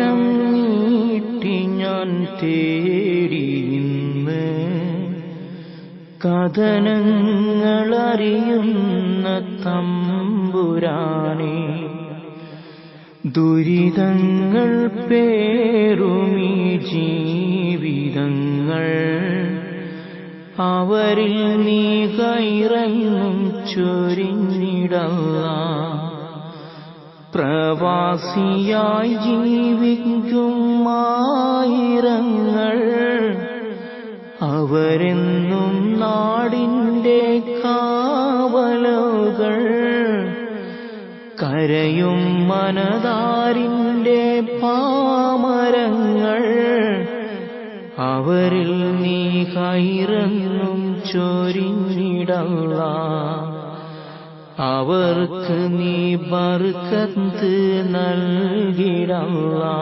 കരം നീട്ടി ഞാൻ തേടിയിന്ന് കഥനങ്ങളറിയുന്ന തമ്പുരാനെ. ദുരിതങ്ങൾ പേറുമീ ജീവിതങ്ങൾ അവരിൽ നീ ഖൈറെന്നും ചൊരിഞ്ഞിടല്ലാ. പ്രവാസിയായി ജീവിക്കും ആയിരങ്ങൾ അവരെന്നും നാടിൻ്റെ കാവലുകൾ. കരയും മനതാരിൻ്റെ പാമരങ്ങൾ അവരിൽ നീ ഖൈറെന്നും ചൊരിഞ്ഞിടല്ലാ. അവർക്ക് നീ ബർക്കത്ത് നൽകിടല്ലാ.